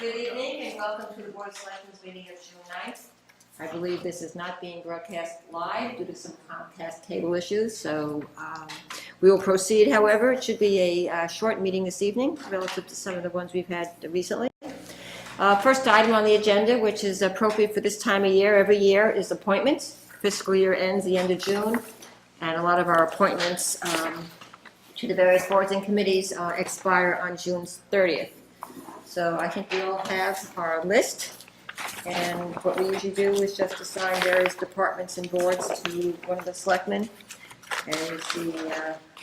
Good evening and welcome to the Board of Selectmen's meeting of June 9th. I believe this is not being broadcast live due to some Comcast cable issues, so we will proceed. However, it should be a short meeting this evening relative to some of the ones we've had recently. First item on the agenda, which is appropriate for this time of year, every year, is appointments. Fiscal year ends the end of June, and a lot of our appointments to the various boards and committees expire on June 30th. So I think we all have our list, and what we usually do is just assign various departments and boards to one of the selectmen and see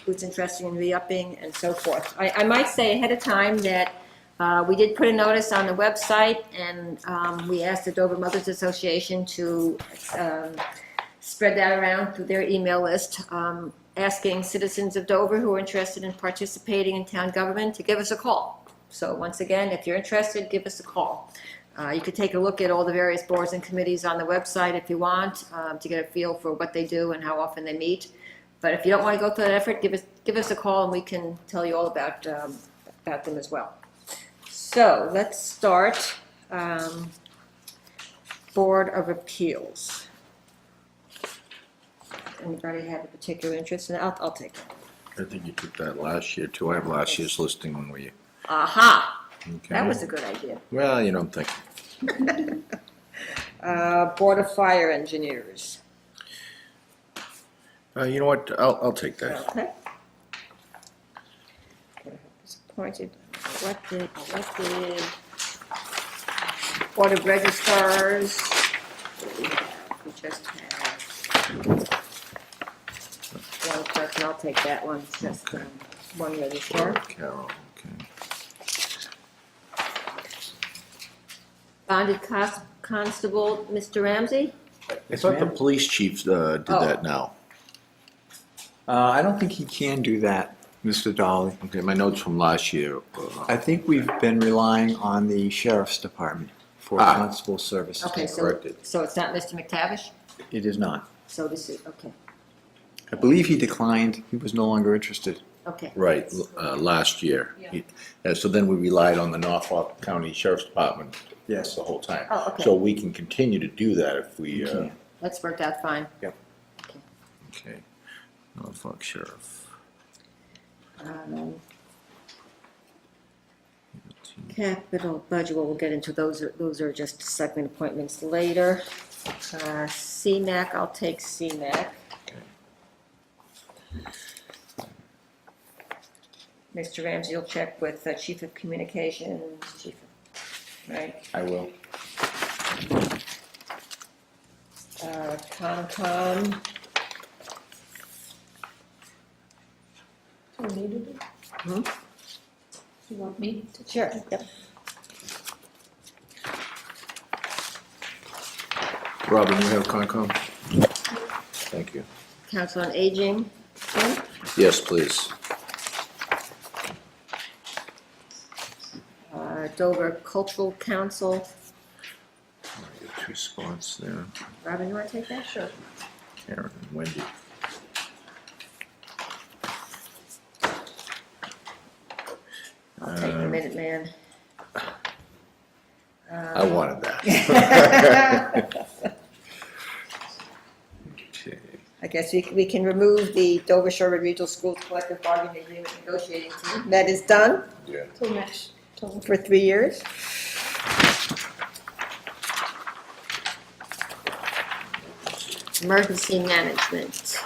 who's interested in re-upping and so forth. I might say ahead of time that we did put a notice on the website, and we asked the Dover Mothers Association to spread that around through their email list, asking citizens of Dover who are interested in participating in town government to give us a call. So once again, if you're interested, give us a call. You could take a look at all the various boards and committees on the website if you want, to get a feel for what they do and how often they meet. But if you don't want to go through that effort, give us a call and we can tell you all about them as well. So let's start. Board of Appeals. Anybody have a particular interest in it? I'll take it. I think you took that last year too. I have last year's listing when we. Aha! Okay. That was a good idea. Well, you don't think. Board of Fire Engineers. You know what? I'll take that. Okay. Appointed, elected. Board of Registrars. We just have one person. I'll take that one. It's just one registrar. Carol, okay. Bonded Constable, Mr. Ramsey? I thought the police chief did that now. I don't think he can do that, Mr. Dolly. Okay, my notes from last year. I think we've been relying on the sheriff's department for constable services. Okay, corrected. so it's not Mr. McTavish? It is not. So this is, okay, I believe he declined. He was no longer interested. okay. Right, last year. Yeah. So then we relied on the Norfolk County Sheriff's Department. Yes. The whole time. Oh, okay. So we can continue to do that if we. That's worked out fine. Yep. Okay. Okay. Norfolk Sheriff. Capital budget, well, we'll get into those. Those are just segment appointments later. CMAC, I'll take CMAC. Mr. Ramsey, you'll check with Chief of Communications, right? I will. Concom. Do we need to do? Hmm? You want me to? Sure, yep. Robin, you have Concom? Thank you. Council on Aging, Jim? Yes, please. Dover Cultural Council. Two spots there. Robin, you want to take that? Sure. Karen and Wendy. I'll take the Minuteman. I wanted that. Okay. I guess we can remove the Dover Sherwood Regional Schools Collective Bargaining Agreement negotiating team. That is done Yeah. Till next, till for 3 years. Emergency Management.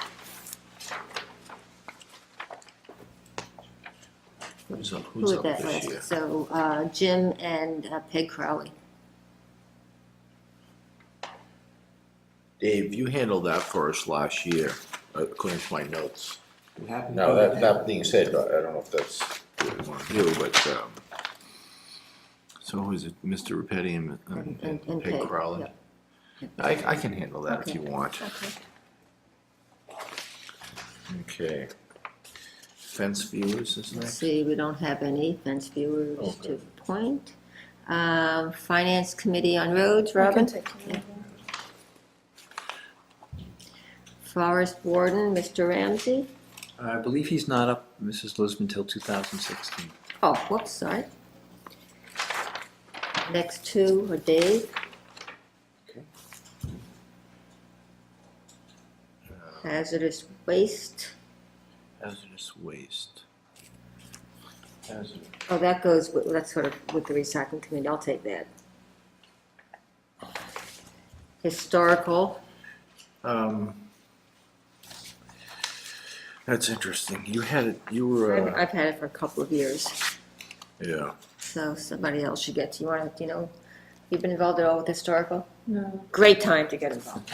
Who's up Who would that this year? list? So Jim and Peg Crowley. Dave, you handled that for us last year, according to my notes. It happened. Now, that being said, I don't know if that's what we want to do, but, so who is it, Mr. Repetti and Peg Crowley? Yep. I can handle that if Okay. you want. Okay. Okay. Fence viewers, isn't Let's it? see, we don't have any fence viewers Okay. to appoint. Finance Committee on Roads, I can Robin? take care of that. Forest Warden, Mr. Ramsey? I believe he's not up, Mrs. Lisbon, till 2016. Oh, whoops, sorry. Next two are Dave. Hazardous waste. Hazardous waste. Hazardous. Oh, that goes, that's sort of with the recycling committee, I'll take that. Historical, That's interesting. You had it, you were, I've had it for a couple of years, yeah. so somebody else should get, you want to, you've been involved at all with historical? No. Great time to get involved.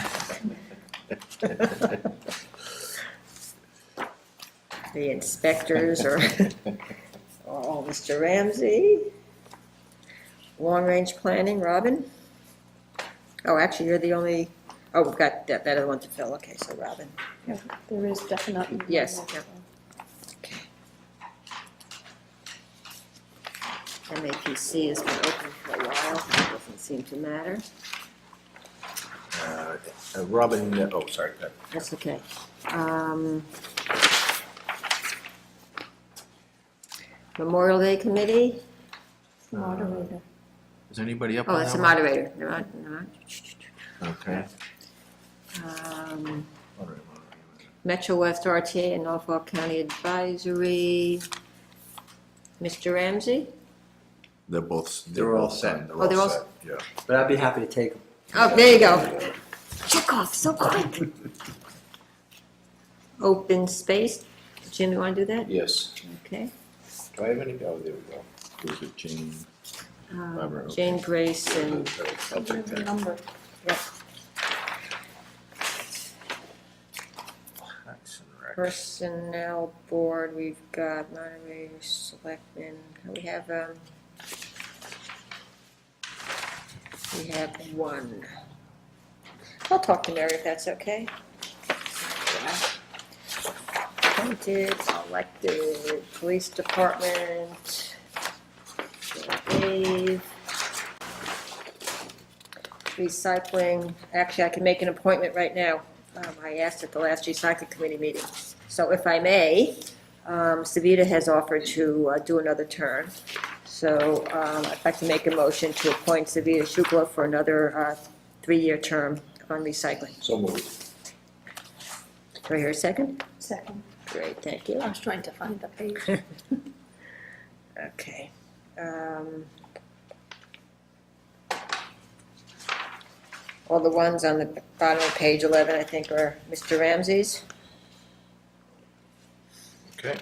The inspectors or Mr. Ramsey. Long-range planning, Robin? Oh, actually, you're the only, oh, we've got that other one to fill, okay, so Robin. Yeah, there is definitely. Yes, one yeah. more, MAPC has been open for a while, it doesn't seem to matter, Robin, oh, sorry, go ahead. that's okay. Memorial Day Committee, so moderator. Is anybody up oh, on that's that the one? moderator, they're on. Okay. Metro West RTA and Norfolk County Advisory, Mr. Ramsey? They're all set. They're Oh, they're all set, yeah. But I'd be happy to take them. Oh, there you go. Check off so quick. Open space. Jim, you want to do that? Yes. Okay. Do I have any, oh, there we go. Was it Jane? Barbara, okay. Jane Grace and, I'll take The that. number. yep, Parks and Rec. Personnel Board, we've got moderator, selectmen, we have one. I'll talk to Mary if that's okay. Appointed, elected, police department, Dave. Recycling, actually, I can make an appointment right now. I asked at the last recycling committee meeting. So if I may, Savita has offered to do another term. So I'd like to make a motion to appoint Savita Shukla for another 3-year term on recycling. So moved. Do I hear a second? Second. Great, thank you. I was trying to find the page. Okay. All the ones on the bottom of page 11, I think, are Mr. Ramsey's. Okay.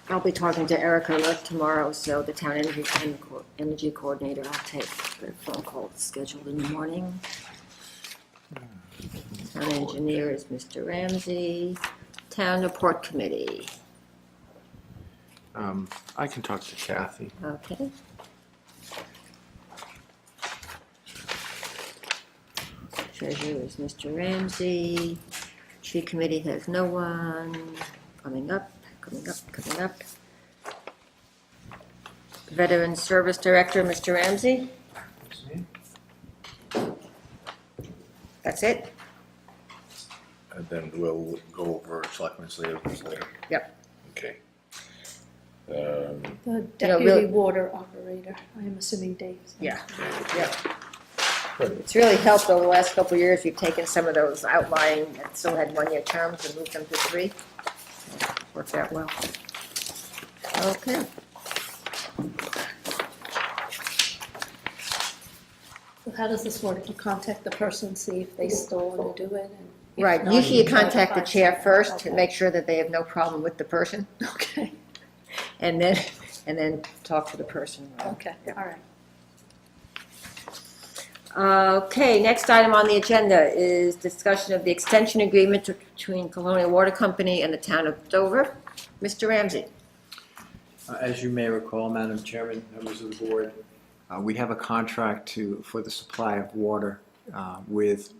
I'll be talking to Erica tomorrow, so the town energy coordinator, I'll take the phone call scheduled in the morning. Town engineer is Mr. Ramsey. Town report committee, I can talk to Kathy. okay. Treasurer is Mr. Ramsey. Tree committee has no one. Coming up. Veteran Service Director, Mr. Ramsey. That's it? And then we'll go over Selectmen's liaisons later. Yep. Okay. The really- deputy water operator, I am assuming Dave's. Yeah. Yep. It's really helped over the last couple of years. We've taken some of those outlying that still had 1-year terms and moved them to 3. Worked out well. Okay. So how does this work? You contact the person, see if they still want to do it? And if Right, not, usually you try to contact the find chair someone. first to Okay. make sure that they have no problem with the person, Okay, and then talk to the person. okay, all right. Okay, next item on the agenda is discussion of the extension agreement between Colonial Water Company and the town of Dover. Mr. Ramsey. As you may recall, Madam Chairman, members of the board, we have a contract for the supply of water with,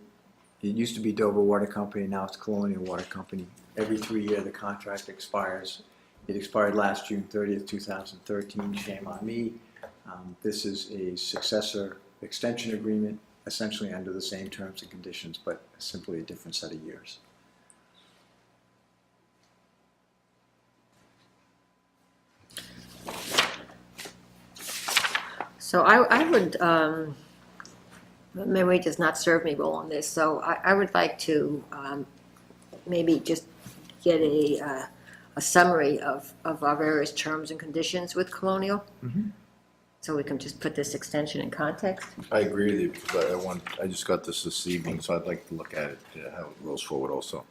it used to be Dover Water Company, now it's Colonial Water Company. Every 3 years the contract expires. It expired last June 30th, 2013, shame on me. This is a successor extension agreement, essentially under the same terms and conditions, but simply a different set of years. So I would, memory does not serve me well on this, so I would like to maybe just get a summary of our various terms and conditions with Colonial. Mhm. So we can just put this extension in context. I agree with you, because I just got this evening, so I'd like to look at it, how it rolls forward also.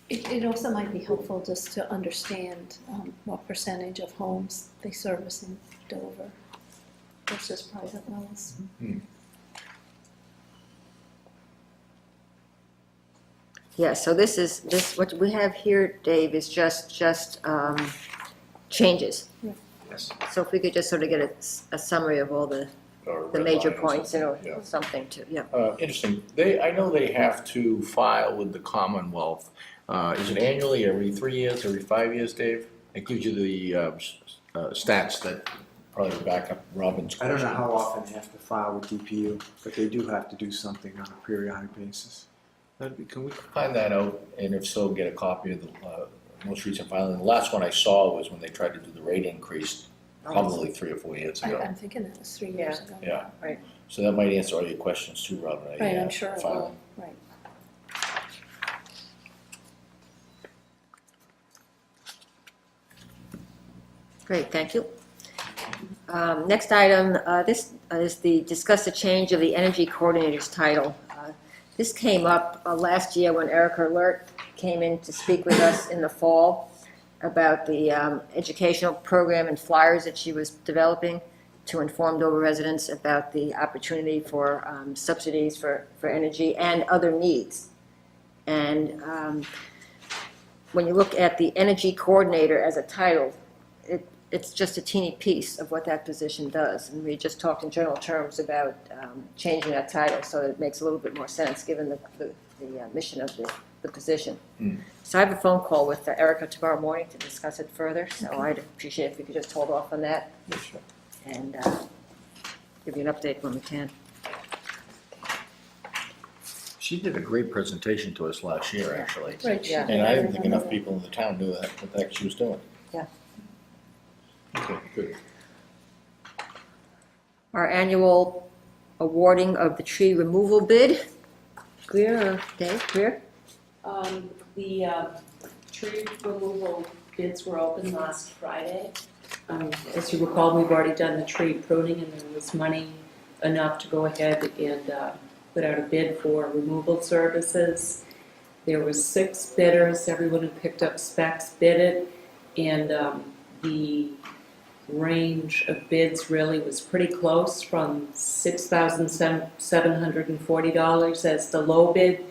It also might be helpful just to understand what percentage of homes they service in Dover versus private wells. Yeah, so this, what we have here, Dave, is just changes. Yes. So if we could just sort of get a summary of all the Or major red line or points, something, yeah. something to, yeah. Interesting. I know they have to file with the Commonwealth. Is it annually, every 3 years, every 5 years, Dave? It gives you the stats that probably back up Robin's I question. don't know how often they have to file with DPU, but they do have to do something on a periodic basis. Can we find that out, and if so, get a copy of the most recent filing? The last one I saw was when they tried to do the rate increase, probably 3 or 4 years ago. I'm thinking that was 3 years ago. Yeah. Right. So that might answer all your questions too, Robin. Right, I'm sure it will, Filing. right. Great, thank you. Next item, this is the discuss the change of the energy coordinator's title. This came up last year when Erica Alert came in to speak with us in the fall about the educational program and flyers that she was developing to inform Dover residents about the opportunity for subsidies for energy and other needs. And when you look at the energy coordinator as a title, it's just a teeny piece of what that position does. And we just talked in general terms about changing that title so it makes a little bit more sense given the mission of the position. So I have a phone call with Erica tomorrow morning to discuss it further. So I'd appreciate if we could just hold off on that and give you an update when we can. She did a great presentation to us last year, actually. Right, she Yeah. did. And I didn't think remember enough people in the town knew what the heck she was doing. Yeah. Okay, good. Our annual awarding of the tree removal bid. Greer or Dave? Greer? The tree removal bids were open last Friday. As you recall, we've already done the tree pruning and there was money enough to go ahead and put out a bid for removal services. There were 6 bidders, everyone who picked up specs bid it, and the range of bids really was pretty close from $6,740 as the low bid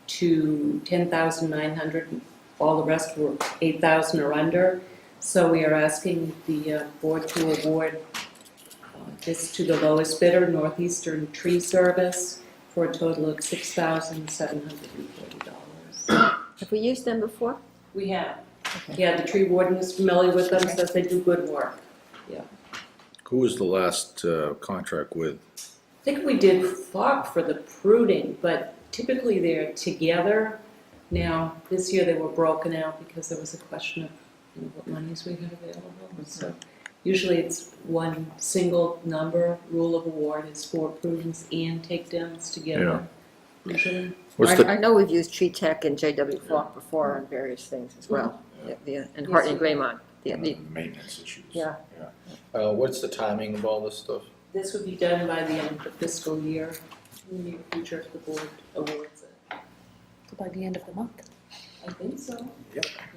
to $10,900. All the rest were $8,000 or under. So we are asking the board to award this to the lowest bidder, Northeastern Tree Service, for a total of $6,740. Have we used them before? We have. Okay. Yeah, the tree warden is familiar with them, says they do good work. Who was the last contract with? I think we did Falk for the pruning, but typically they're together. Now, this year they were broken out because there was a question of what monies we had available. So usually it's one single number. Rule of award is 4 prunings and takedowns together. Usually. I know we've used Tree Tech and J.W. Falk before on various things as well. And Hartney Graymont. Maintenance issues. Yeah. What's the timing of all this stuff? This would be done by the end of the fiscal year. In the near future, if the board awards it. By the end of the month. I think so.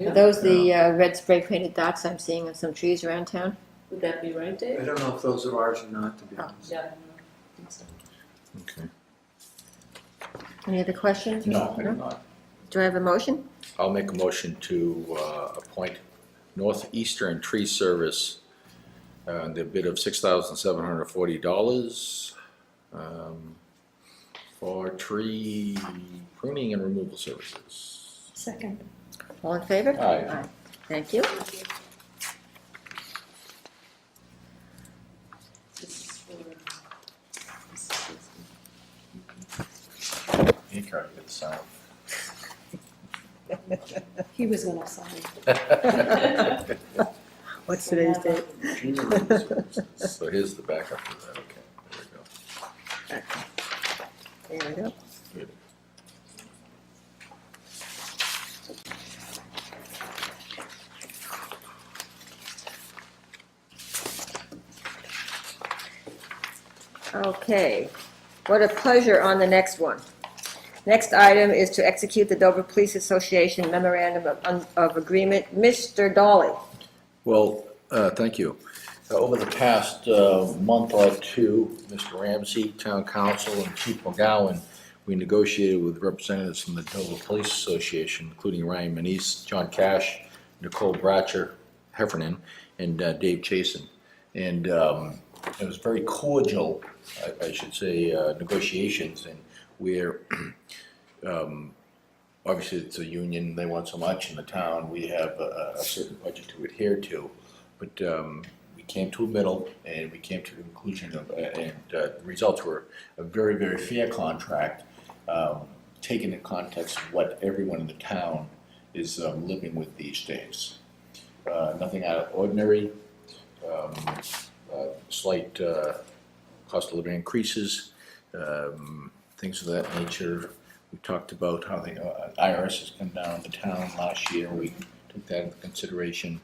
Are those the red spray painted dots I'm seeing on some trees around town? Would that be right, I Dave? don't know if those are ours or not, to be honest. Yeah. I think so. Okay. Any other questions? No, I do not. Do I have a motion? I'll make a motion to appoint Northeastern Tree Service, the bid of $6,740 for tree pruning and removal services. Second. All in favor? Aye. Thank you. This is for- You can't get the sound. He was gonna sign. What's today's date? So here's the backup for that, okay, there There we go. we go. Good. Okay, what a pleasure on the next one. Next item is to execute the Dover Police Association Memorandum of Agreement. Mr. Dolly. Well, thank you. Over the past month or two, Mr. Ramsey, Town Council, and Chief McGowan, we negotiated with representatives from the Dover Police Association, including Ryan Manise, John Cash, Nicole Bratcher, Heffernan, and Dave Chasen. And it was very cordial, I should say, negotiations, and we're obviously it's a union, they want so much in the town, we have a certain budget to adhere to, but we came to a middle and we came to the conclusion of, and the results were a very, very fair contract, taken in context of what everyone in the town is living with these days. Nothing out of ordinary, slight cost of living increases, things of that nature. We talked about how the IRS has come down to town last year. We took that into consideration.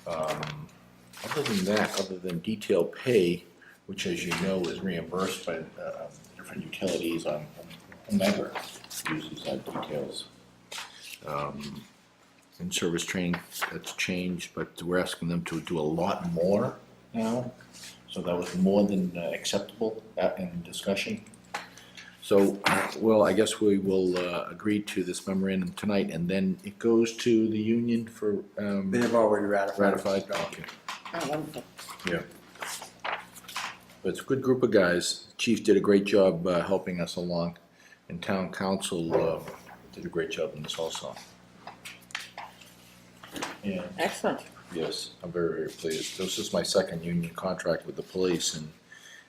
Other than that, other than detailed pay, which as you know is reimbursed by different utilities on whomever uses details. In-service training, that's changed, but we're asking them to do a lot more now. So that was more than acceptable in discussion. So, well, I guess we will agree to this memorandum tonight, and then it goes to the union for They have already ratified. Okay. Oh, wonderful. Yeah. But it's a good group of guys. Chief did a great job helping us along, and Town Council did a great job in this also. Yeah. Excellent. Yes, I'm very, very pleased. This is my second union contract with the police, and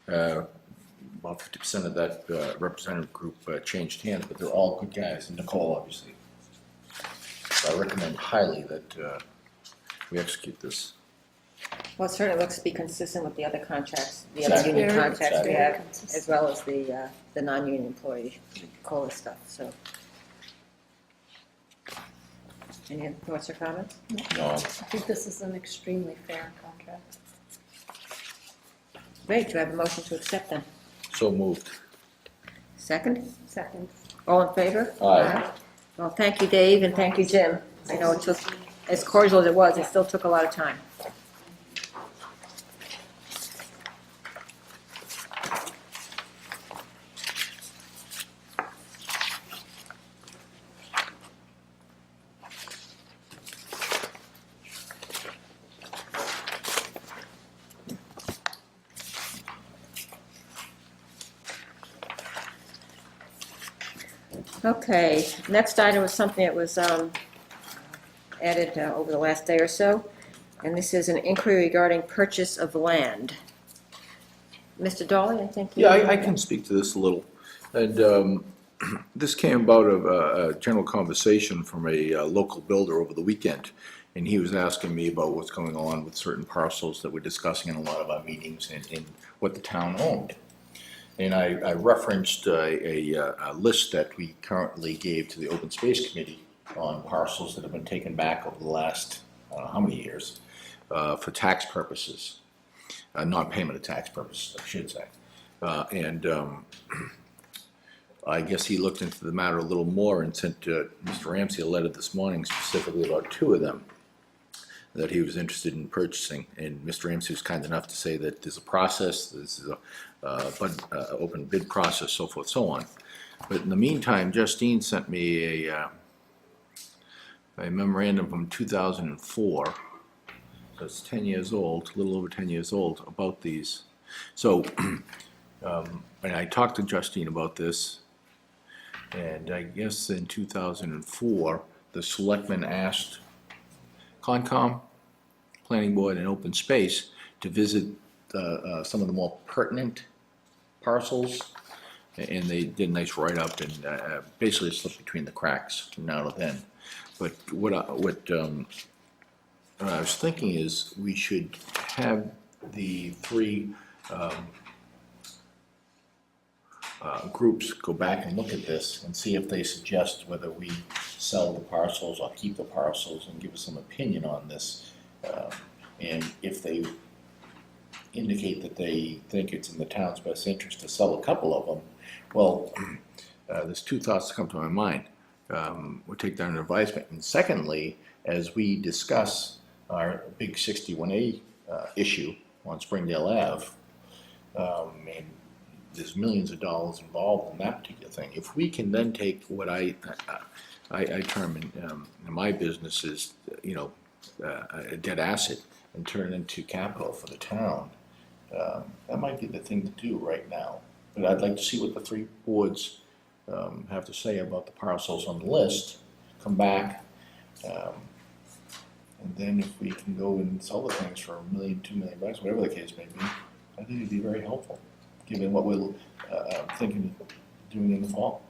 about 50% of that representative group changed hands, but they're all good guys, and Nicole, obviously. So I recommend highly that we execute this. Well, it certainly looks to be consistent with the other contracts, the other union Very- contracts we very have, consistent. as well as the non-union employee COLA stuff, so. Any thoughts or comments? No, I think this is an extremely fair contract. Great, do I have a motion to accept them? so moved. Second? Second. All in favor? Aye. Well, thank you, Dave, and thank you, Jim. I know it took, as cordial as it was, it still took a lot of time. Okay, next item was something that was added over the last day or so, and this is an inquiry regarding purchase of land. Mr. Dolly, I think you... Yeah, I can speak to this a little. And this came about of a general conversation from a local builder over the weekend. And he was asking me about what's going on with certain parcels that we're discussing in a lot of our meetings and what the town owned. And I referenced a list that we currently gave to the Open Space Committee on parcels that have been taken back over the last, how many years, for tax purposes, non-payment of tax purposes, I should say. I guess he looked into the matter a little more and sent Mr. Ramsey a letter this morning specifically about two of them that he was interested in purchasing. And Mr. Ramsey was kind enough to say that there's a process, this is a open bid process, so forth, so on. But in the meantime, Justine sent me a memorandum from 2004, so it's 10 years old, a little over 10 years old, about these. So, and I talked to Justine about this, and I guess in 2004, the Selectmen asked Concom, Planning Board, and Open Space to visit some of the more pertinent parcels, and they did a nice write-up, and basically it slipped between the cracks from now to then. But what what I was thinking is we should have the three groups go back and look at this and see if they suggest whether we sell the parcels or keep the parcels and give us some opinion on this. And if they indicate that they think it's in the town's best interest to sell a couple of them, well, there's two thoughts that come to my mind. We'll take that under advisement. And secondly, as we discuss our big 61A issue on Springdale Ave, and there's millions of dollars involved in that particular thing. If we can then take what I term in my business is, a dead asset and turn it into capital for the town, that might be the thing to do right now. But I'd like to see what the three boards have to say about the parcels on the list, come back, and then if we can go and sell the things for $1 million, $2 million, whatever the case may be, I think it'd be very helpful, given what we're thinking of doing in the fall.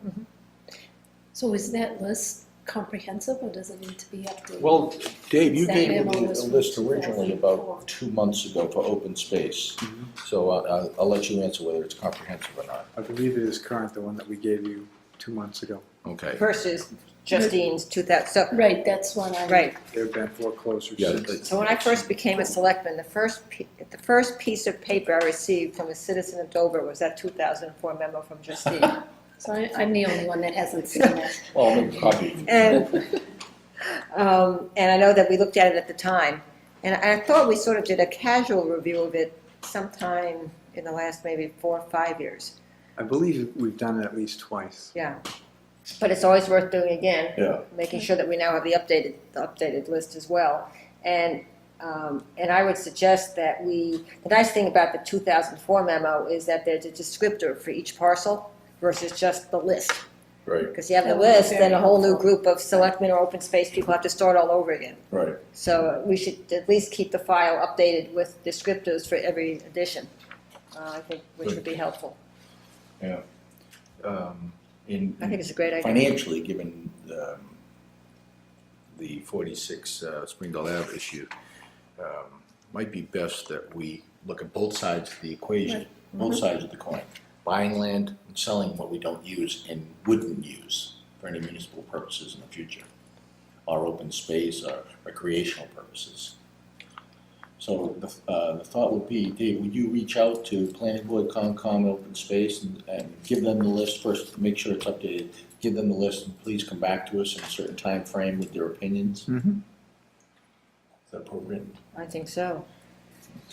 So is that list comprehensive, or does it need to be updated? Well, Dave, you That gave me memo was a from list originally 2004. about 2 months ago for open space. So I'll let you answer whether it's comprehensive or not. I believe it is current, the one that we gave you 2 months ago. Okay. Versus Justine's 2000, so, Right, that's what I. right. There have been foreclosures Yeah, since. So when I first became a selectman, the first piece of paper I received from a citizen of Dover was that 2004 memo from Justine. So I'm the only one that hasn't seen it. Well, I'll make a copy. And I know that we looked at it at the time, and I thought we sort of did a casual review of it sometime in the last maybe 4 or 5 years. I believe we've done it at least twice. Yeah, but it's always worth doing again. Yeah. Making sure that we now have the updated list as well. And I would suggest that the nice thing about the 2004 memo is that there's a descriptor for each parcel versus just the list. Right, Because you have the That would be list, then a whole new very group of selectmen or open space people have to start all over again. right. So we should at least keep the file updated with descriptors for every edition, I think, which would be helpful. Yeah. I think it's a great idea. Financially, given the 46 Springdale Ave issue, might be best that we look at both sides of the equation, both sides of the coin. Buying land and selling what we don't use and wouldn't use for any municipal purposes in the future, or open space or recreational purposes. So the thought would be, Dave, would you reach out to Planning Board, Concom, Open Space, and give them the list first, make sure it's updated, give them the list, and please come back to us in a certain time frame with their opinions? Mm-hmm. Is that appropriate? I think so.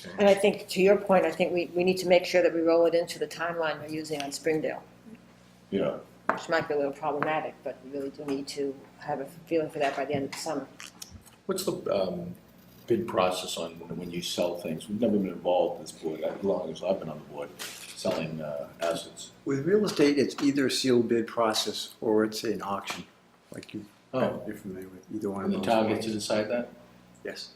Okay. And I think, to your point, I think we need to make sure that we roll it into the timeline we're using on Springdale, Yeah, which might be a little problematic, but we really do need to have a feeling for that by the end of the summer. what's the bid process on when you sell things? We've never been involved in this board, as long as I've been on the board, selling assets. With real estate, it's either a sealed bid process or it's an auction, like you're familiar with either one of And those. the town gets to decide that? Yes,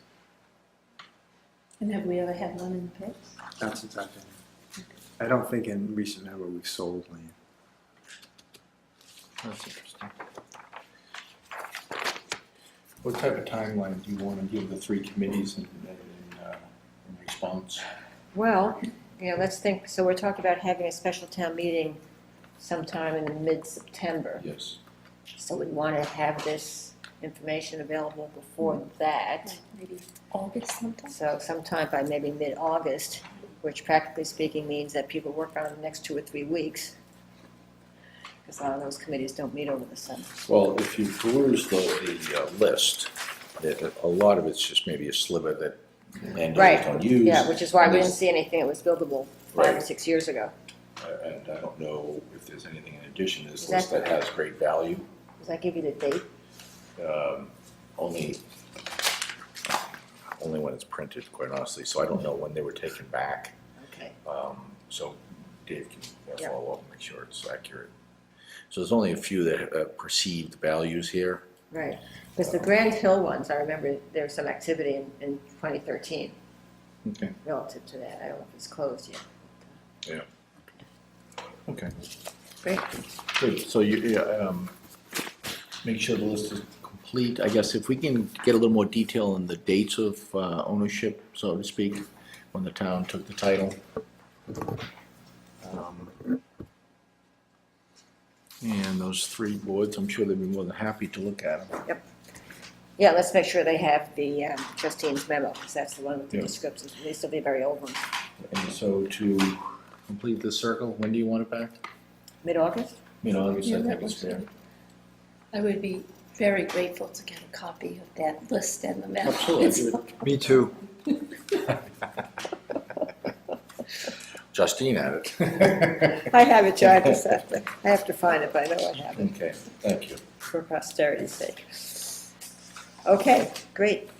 And have we ever had one in the past? not since I've been here. I don't think in recent memory we've sold land. That's interesting. What type of timeline do you want to give the three committees in response? Well, let's think, so we're talking about having a special town meeting sometime in mid-September. Yes. So we want to have this information available before that. Like maybe August sometime? So sometime by maybe mid-August, which practically speaking means that people work on it the next 2 or 3 weeks. Because a lot of those committees don't meet over the summer. Well, if you peruse the list, a lot of it's just maybe a sliver that landowners Right, don't use. yeah, which is why we didn't And see anything that was buildable 5 or Right. 6 years ago. and I don't know if there's anything in addition to this Is list that- that has great value. Does that give you the date? Only when it's printed, quite honestly, so I don't know when they were taken back. Okay. So Dave can Yeah. follow up and make sure it's accurate. So there's only a few that have perceived values here. Right, because the Grand Hill ones, I remember there was some activity in 2013 Okay. relative to that. I don't know if it's closed yet. Okay, Great. good, so you, make sure the list is complete, I guess, if we can get a little more detail on the dates of ownership, so to speak, when the town took the title. And those 3 boards, I'm sure they'd be more than happy to look at them. Yeah, let's make sure they have the trustee's memo, because that's the one with the Yeah. descriptions. They still be very old ones. And so to complete the circle, when do you want it back? Mid-August? Mid-August, Yeah, I that think is looks fair. good. I would be very grateful to get a copy of that list and the map. Absolutely. Me too. Justine had it. I have it, Joe, I have to find it, but I know I have it Okay, thank you. for posterity's sake. Okay, great.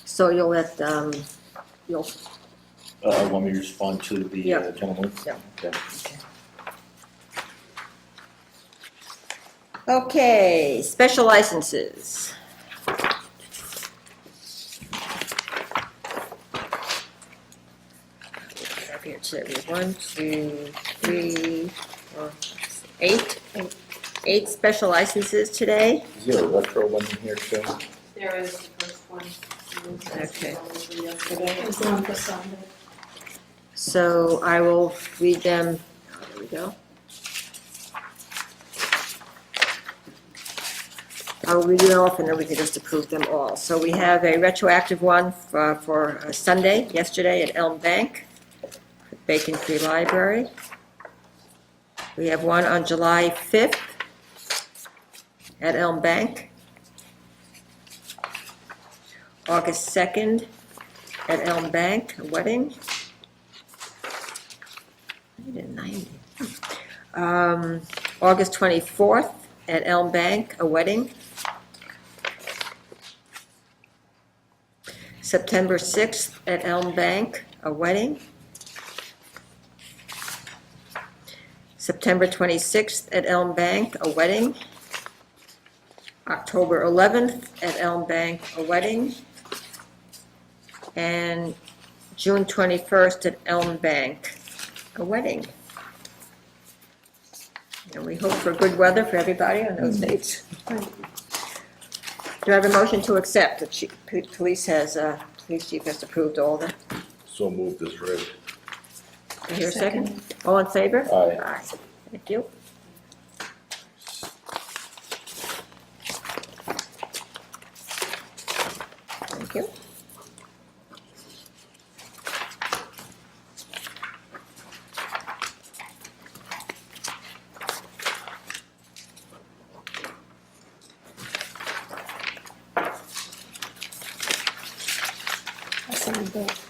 So you'll let, you'll, Want me to respond to the Yeah. gentleman? Yeah. Okay. okay, special licenses. Up here, so we have 1, 2, 3, 4, 8. 8 special licenses today. Is there a retro one in here too? There is the first one. Okay. Yesterday. There's one for Sunday. So I will read them, oh, there we go. I'll read it off and then we can just approve them all. So we have a retroactive one for Sunday, yesterday at Elm Bank, Bacon Free Library. We have one on July 5th at Elm Bank. August 2nd at Elm Bank, a wedding. I did 90. August 24th at Elm Bank, a wedding. September 6th at Elm Bank, a wedding. September 26th at Elm Bank, a wedding. October 11th at Elm Bank, a wedding. And June 21st at Elm Bank, a wedding. And we hope for good weather for everybody on those dates. Do I have a motion to accept? The police chief has approved all the, So moved as read. is there a second? All in favor? Aye. Thank you. Thank you. I signed both.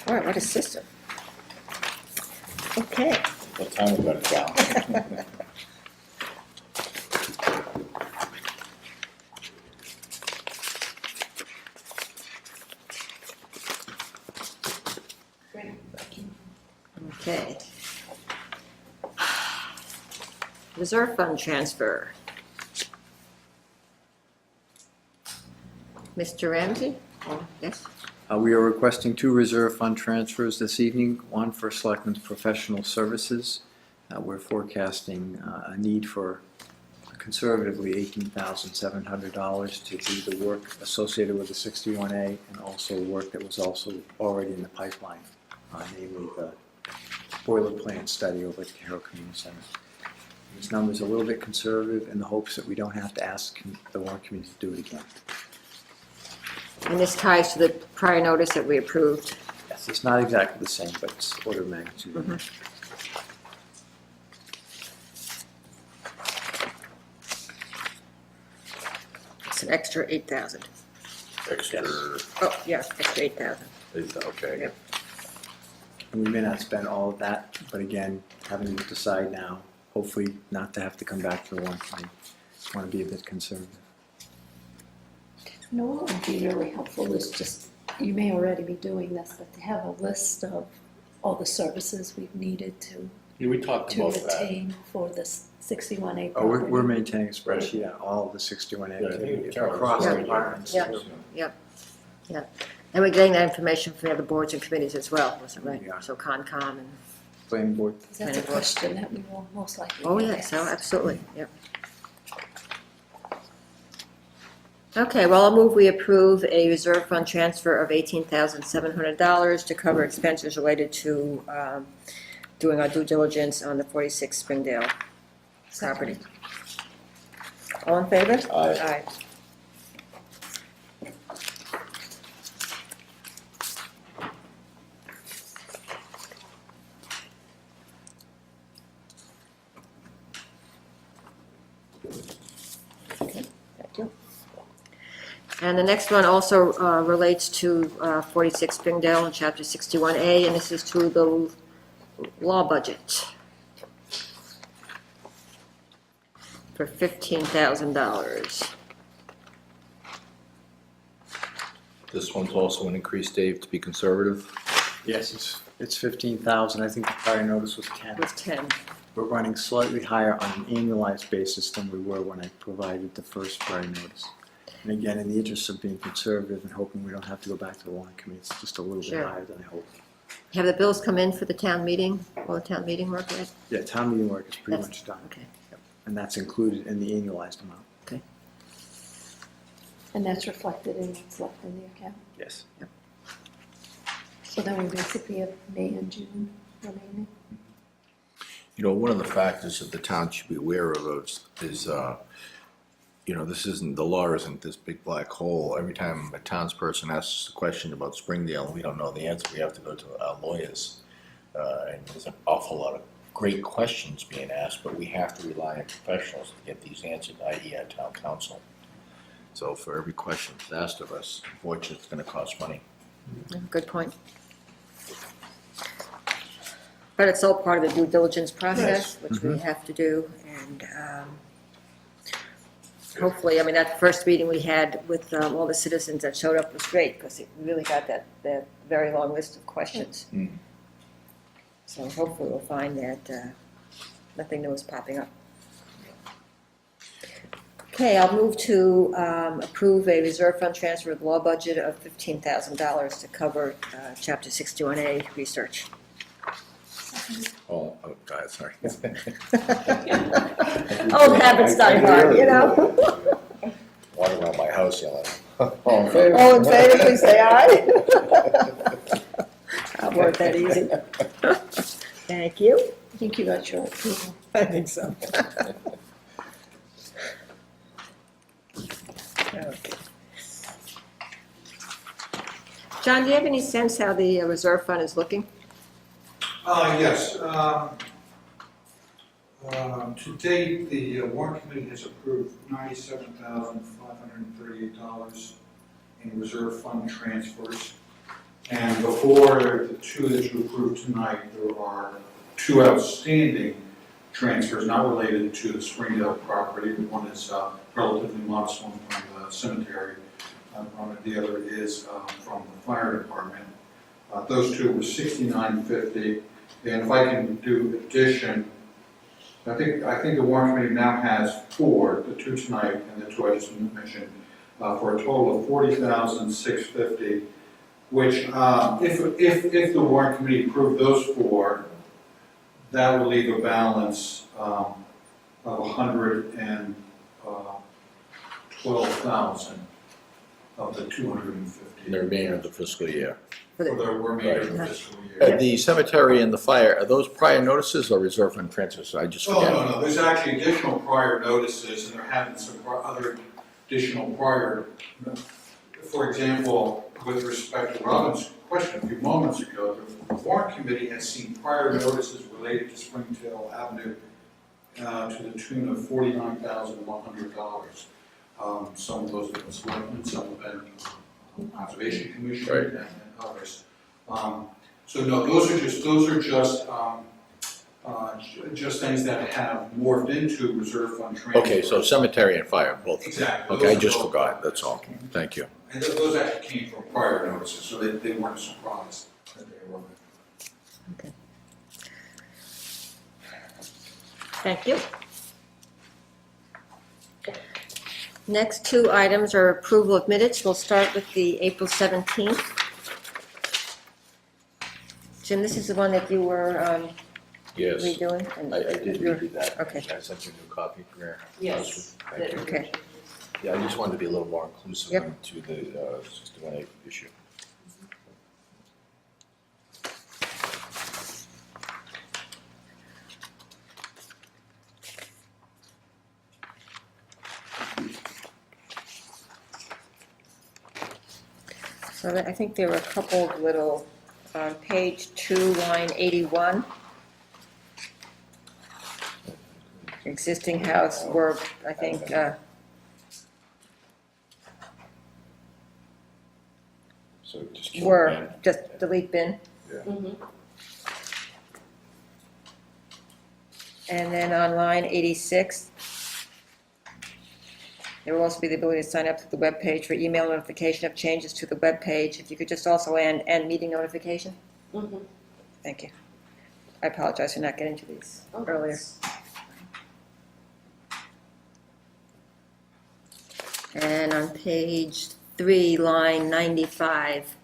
All right, what a system. Okay. What time we got it down? Okay. Reserve fund transfer. Mr. Ramsey? Oh, yes. We are requesting 2 reserve fund transfers this evening, one for Selectmen's professional services. We're forecasting a need for conservatively $18,700 to do the work associated with the 61A and also work that was also already in the pipeline, namely the boiler plant study over at the Carroll Community Center. This number is a little bit conservative in the hopes that we don't have to ask the warrant committee to do it again. And this ties to the prior notice that we approved. Yes, it's not exactly the same, but it's order of magnitude. Mhm. It's an extra 8,000. Extra, Oh, yeah, extra 8,000. okay. Yep. And we may not spend all of that, but again, having to decide now, hopefully not to have to come back to the warrant committee. Want to be a bit conservative. You know what would be really helpful is just, you may already be doing this, but to have a list of all the services we've needed to Yeah, we talked to about that. attain for the 61A Oh, property. we're maintaining a spreadsheet on all of the 61 Yeah, I think activities Carol across was the right. departments Yeah. too. And we're getting that information from the other boards and committees as well, wasn't it, Yeah. right? So Concom and, Planning board. That's a question that we will most likely oh, get yes, oh, asked. absolutely, yep. Okay, well, I'll move we approve a reserve fund transfer of $18,700 to cover expenses related to doing our due diligence on the 46 Springdale property. All in favor? Aye. Thank you. And the next one also relates to 46 Springdale in Chapter 61A, and this is to the law budget for $15,000. This one's also an increase, Dave, to be conservative. Yes, it's 15,000. I think the prior notice was 10. It was 10. We're running slightly higher on an annualized basis than we were when I provided the first prior notice. And again, in the interest of being conservative and hoping we don't have to go back to the warrant committee, it's just a little bit Sure. higher than I hoped. Have the bills come in for the town meeting, all the town meeting work yet? Yeah, town meeting work is pretty That's- much done, Okay. and that's included in the annualized amount. And that's reflected in what's left in the account. Yes. So then we basically have May and June remaining. You know, one of the factors that the town should be aware of is, you know, the law isn't this big black hole. Every time a townsperson asks a question about Springdale and we don't know the answer, we have to go to our lawyers. And there's an awful lot of great questions being asked, but we have to rely on professionals to get these answered, i.e. our town council. So for every question that's asked of us, unfortunately, it's gonna cost money. Good point. But it's all part of the due diligence process, which we have to do, and hopefully, I mean, that first meeting we had with all the citizens that showed up was great, because it really got that very long list of questions. Mm. So hopefully we'll find that nothing new is popping up. Okay, I'll move to approve a reserve fund transfer of the law budget of $15,000 to cover Chapter 61A research. Oh, God, sorry. Old habits die hard, you know? Walking around my house yelling. All in favor? All in favor, please say aye. That weren't that easy. Thank you. I think you got your approval. I think so. Okay. John, do you have any sense how the reserve fund is looking? Yes. To date, the warrant committee has approved $97,538 in reserve fund transfers. And before the two that you approved tonight, there are two outstanding transfers not related to the Springdale property. One is relatively modest, one from the cemetery. The other is from the fire department. Those two were $69.50. And if I can do addition, I think the warrant committee now has four, the two tonight and the two I just mentioned, for a total of $40,650, which if the warrant committee approved those four, that would leave a balance of $112,000 of the $250. The remainder of the fiscal year. For the remainder of the fiscal year. The cemetery and the fire, are those prior notices or reserve fund transfers? I just Oh, forget. no, there's actually additional prior notices, and there have been some other additional prior, for example, with respect to Robin's question a few moments ago, the warrant committee has seen prior notices related to Springdale Avenue to the tune of $49,100. Some of those have been Selectmen, some have been Conservation Commission, Right. and others. So no, those are just things that have morphed into reserve fund transfers. Okay, so cemetery and fire, both. Exactly. Okay, I Those just are both- forgot, that's all. Thank you. And those actually came from prior notices, so they weren't surprised that they were. Thank you. Next two items are approval of minutes. We'll start with the April 17th. Jim, this is the one that you were Yes, redoing? and I did you're- read that. Okay. I sent you a new copy, Mayor. Yes. Thank you. Okay. Yeah, I just wanted to be a little more inclusive Yep. into the 61A issue. So I think there were a couple of little, on page 2, line 81. Existing house were, I think, So just keep were, it just delete bin. Mhm. And then on line 86, there will also be the ability to sign up to the webpage for email notification of changes to the webpage. If you could just also end meeting notification. Mhm. Thank you. I apologize for not getting to these Oh, earlier. And on page 3, line 95,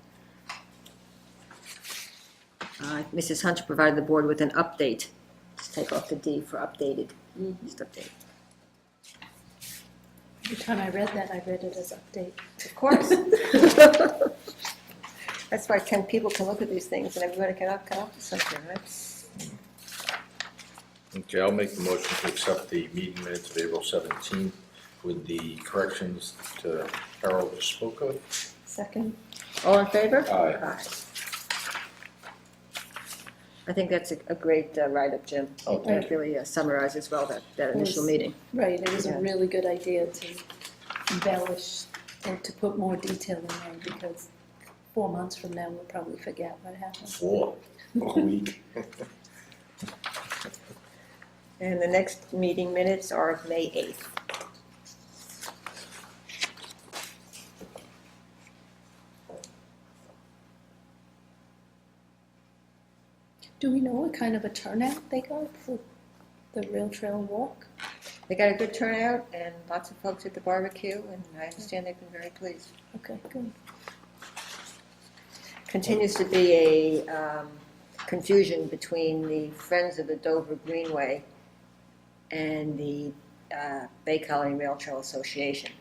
Mrs. Hunter provided the board with an update. Just take off the D for updated. Mhm. Just update. Every time I read that, I read it as update. Of course. That's why 10 people can look at these things and everybody can come up with something, right? Okay, I'll make the motion to accept the meeting minutes of April 17th with the corrections to Carol spoke of. Second, All in favor? Aye. I think that's a great write-up, Jim. Okay. It really summarizes well that initial Yes. meeting. right, it was Yeah. a really good idea to embellish and to put more detail in there because 4 months from now, we'll probably forget what happened. 4 a week. And the next meeting minutes are May 8th. Do we know what kind of a turnout they got for the Rail Trail Walk? They got a good turnout and lots of folks at the barbecue, and I understand they've been very pleased. Okay, good. Continues to be a confusion between the Friends of the Dover Greenway and the Bay Colony Rail Trail Association,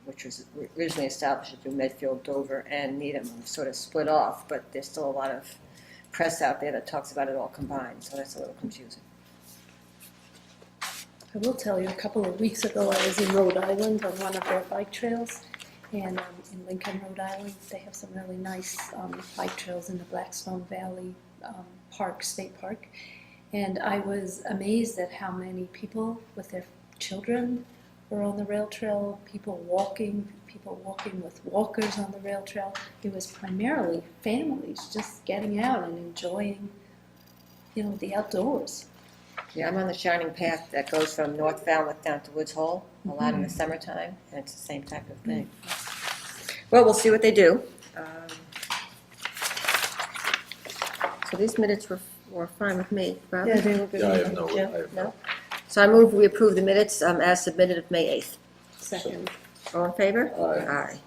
which was originally established through Medfield, Dover, and Needham, and sort of split off, but there's still a lot of press out there that talks about it all combined, so that's a little confusing. I will tell you, a couple of weeks ago, I was in Rhode Island on one of their bike trails. And in Lincoln, Rhode Island, they have some really nice bike trails in the Blackstone Valley Park, State Park. And I was amazed at how many people with their children were on the rail trail, people walking with walkers on the rail trail. It was primarily families just getting out and enjoying, the outdoors. Yeah, I'm on the Shining Path that goes from North Falmouth down to Woods Hole, a lot in the summertime, and it's the same type of thing. Well, we'll see what they do. So these minutes were fine with me. Robin? Yeah, they were good. Yeah, I have no, Jim? I have No? no. So I move we approve the minutes as submitted of May 8th. Second. All in favor? Aye.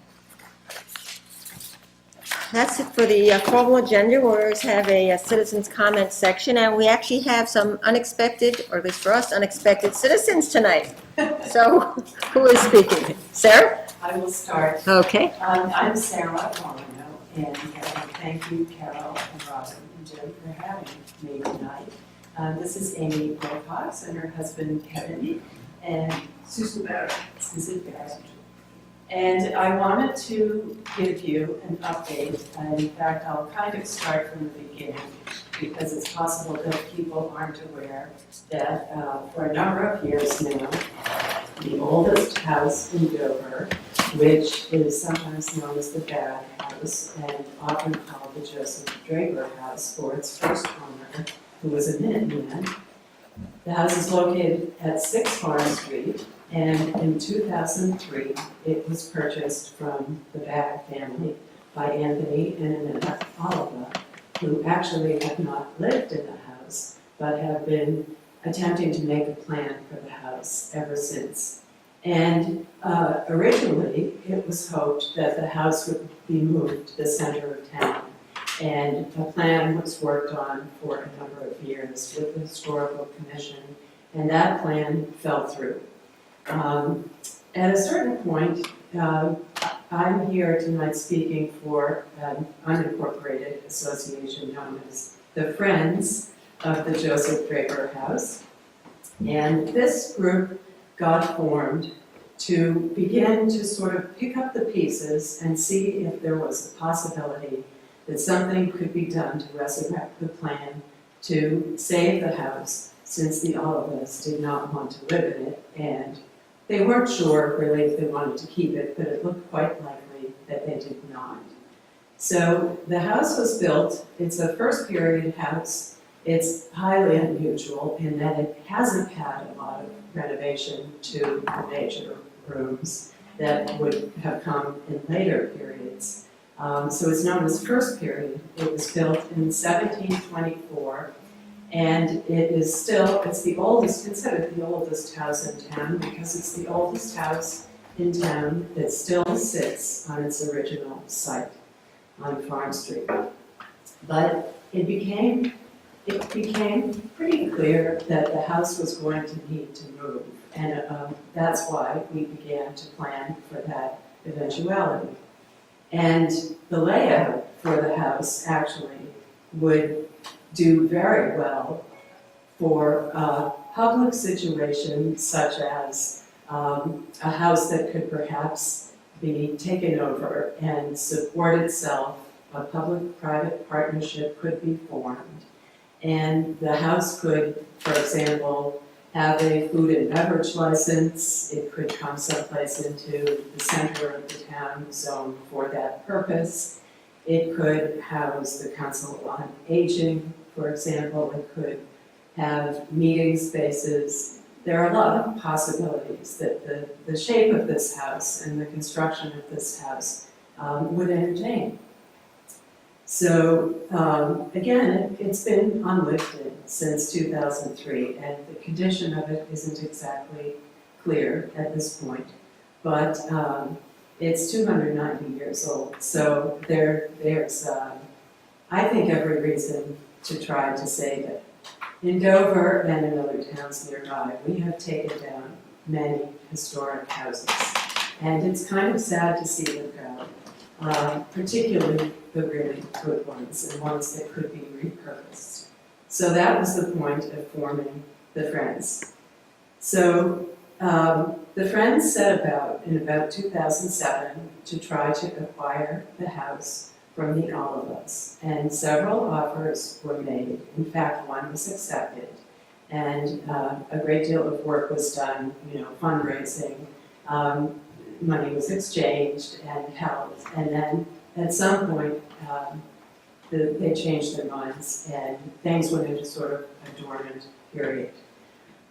That's it for the formal agenda. We always have a citizens' comment section, and we actually have some unexpected, or at least for us, unexpected citizens tonight. So, who is speaking? Sarah? I will start. Okay. I'm Sarah Moreno, and thank you, Carol and Robin and Jim, for having me tonight. This is Amy Wilcox and her husband Kevin, and Susan Barrett. And I wanted to give you an update, and in fact, I'll kind of start from the beginning, because it's possible that people aren't aware that for a number of years now, the oldest house in Dover, which is sometimes known as the Bad House, and often called the Joseph Draper House for its first owner, who was a Minuteman. The house is located at 6 Farm Street, and in 2003, it was purchased from the Bad family by Anthony and Annette Oliva, who actually have not lived in the house, but have been attempting to make a plan for the house ever since. And originally, it was hoped that the house would be moved to the center of town. And a plan was worked on for a number of years with the Historical Commission, and that plan fell through. At a certain point, I'm here tonight speaking for an unincorporated association known as the Friends of the Joseph Draper House. And this group got formed to begin to sort of pick up the pieces and see if there was a possibility that something could be done to resurrect the plan to save the house, since the Olivets did not want to live in it, and they weren't sure really if they wanted to keep it, but it looked quite likely that they did not. So the house was built. It's a first period house. It's highly unusual in that it hasn't had a lot of renovation to the major rooms that would have come in later periods. So it's known as first period. It was built in 1724, and it is still, it's the oldest, considered the oldest house in town, because it's the oldest house in town that still sits on its original site on Farm Street. But it became pretty clear that the house was going to need to move, and that's why we began to plan for that eventuality. And the layout for the house actually would do very well for public situations, such as a house that could perhaps be taken over and support itself. A public-private partnership could be formed, and the house could, for example, have a food and beverage license. It could come someplace into the center of the town zone for that purpose. It could house the Council on Aging, for example. It could have meeting spaces. There are a lot of possibilities that the shape of this house and the construction of this house would entertain. So again, it's been unlifted since 2003, and the condition of it isn't exactly clear at this point. But it's 290 years old, so there's, I think, every reason to try to save it. In Dover and in other towns nearby, we have taken down many historic houses, and it's kind of sad to see them go, particularly the really good ones and ones that could be repurposed. So that was the point of forming the Friends. So the Friends set about, in about 2007, to try to acquire the house from the Olivets, and several offers were made. In fact, one was accepted, and a great deal of work was done, fundraising. Money was exchanged and held, and then at some point, they changed their minds and things went into sort of a dormant period.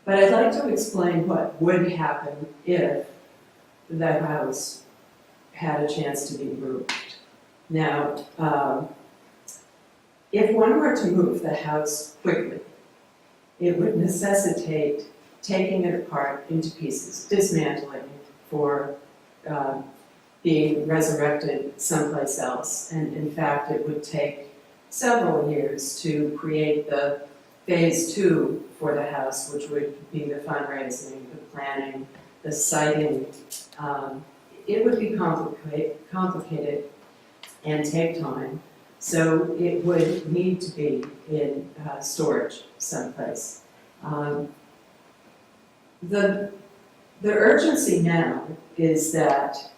But I'd like to explain what would happen if the house had a chance to be moved. Now, if one were to move the house quickly, it would necessitate taking it apart into pieces, dismantling for being resurrected someplace else. And in fact, it would take several years to create the phase 2 for the house, which would be the fundraising, the planning, the siting. It would be complicated and take time. So it would need to be in storage someplace. The urgency now is that,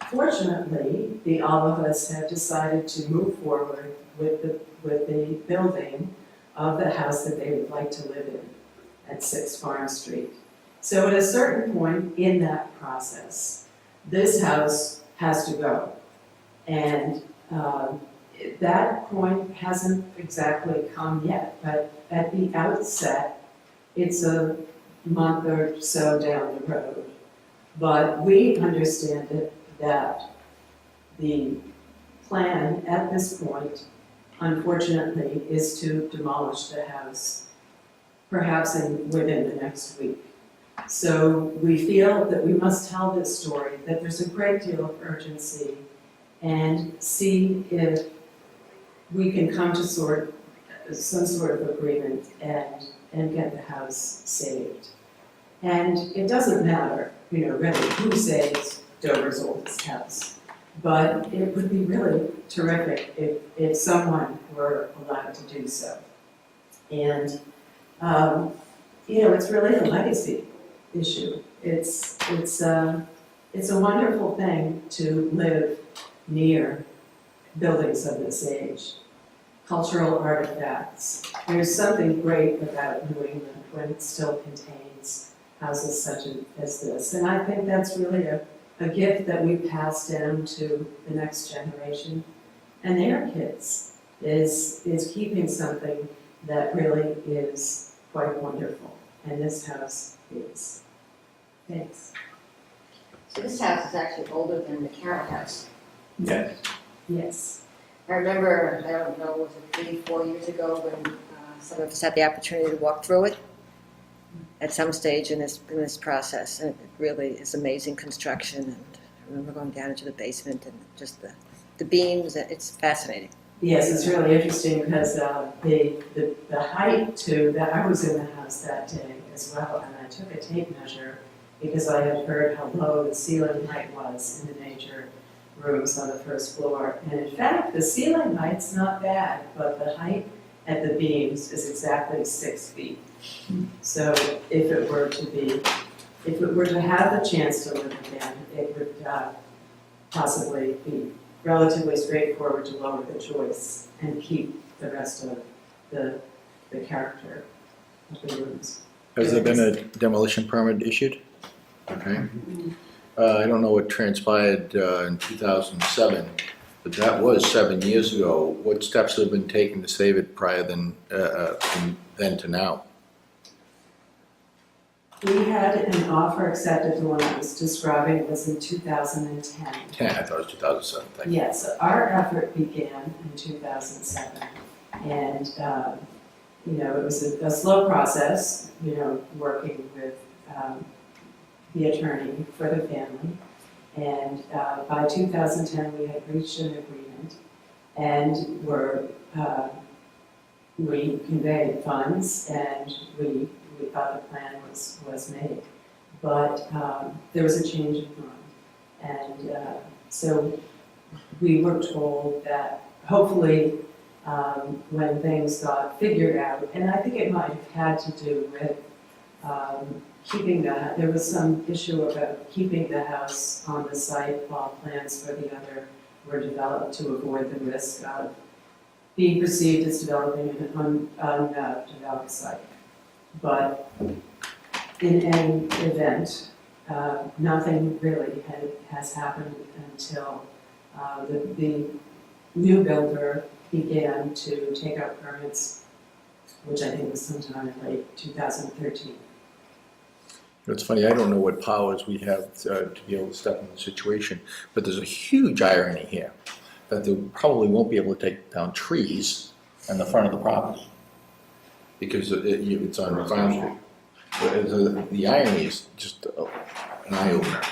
fortunately, the Olivets have decided to move forward with the building of the house that they would like to live in at 6 Farm Street. So at a certain point in that process, this house has to go. And that point hasn't exactly come yet, but at the outset, it's a month or so down the road. But we understand it that the plan at this point, unfortunately, is to demolish the house perhaps within the next week. So we feel that we must tell this story, that there's a great deal of urgency, and see if we can come to some sort of agreement and get the house saved. And it doesn't matter, really, who saves Dover's oldest house. But it would be really terrific if someone were allowed to do so. And, it's really a legacy issue. It's a wonderful thing to live near buildings of this age. Cultural artifacts. There's something great about New England when it still contains houses such as this. And I think that's really a gift that we pass down to the next generation and their kids, is keeping something that really is quite wonderful. And this house is. Thanks. So this house is actually older than the Carroll house. Yes. Yes. I remember, I don't know, was it 3-4 years ago when some of us had the opportunity to walk through it at some stage in this process, and it really is amazing construction. And I remember going down into the basement and just the beams. It's fascinating. Yes, it's really interesting because the height to that, I was in the house that day as well, and I took a tape measure because I had heard how low the ceiling height was in the major rooms on the first floor. And in fact, the ceiling height's not bad, but the height at the beams is exactly 6 feet. So if it were to have the chance to live again, it would possibly be relatively straightforward to lower the joists and keep the rest of the character of the rooms. Has there been a demolition permit issued? Okay. I don't know what transpired in 2007, but that was 7 years ago. What steps have been taken to save it prior from then to now? We had an offer accepted, the one I was describing was in 2010. 10, I thought it was 2007, thank you. Yes, our effort began in 2007, and, it was a slow process, working with the attorney for the family, and by 2010, we had reached an agreement, and we conveyed funds, and we thought the plan was made. But there was a change of mind, and so we were told that hopefully when things got figured out, and I think it might have had to do with there was some issue about keeping the house on the site while plans for the other were developed to avoid the risk of being perceived as developing an undeveloped site. But in any event, nothing really has happened until the new builder began to take out permits, which I think was sometime in late 2013. It's funny, I don't know what powers we have to be able to step in the situation, but there's a huge irony here, that they probably won't be able to take down trees in the front of the property, because it's on Farm Street. The irony is just an eye-opener.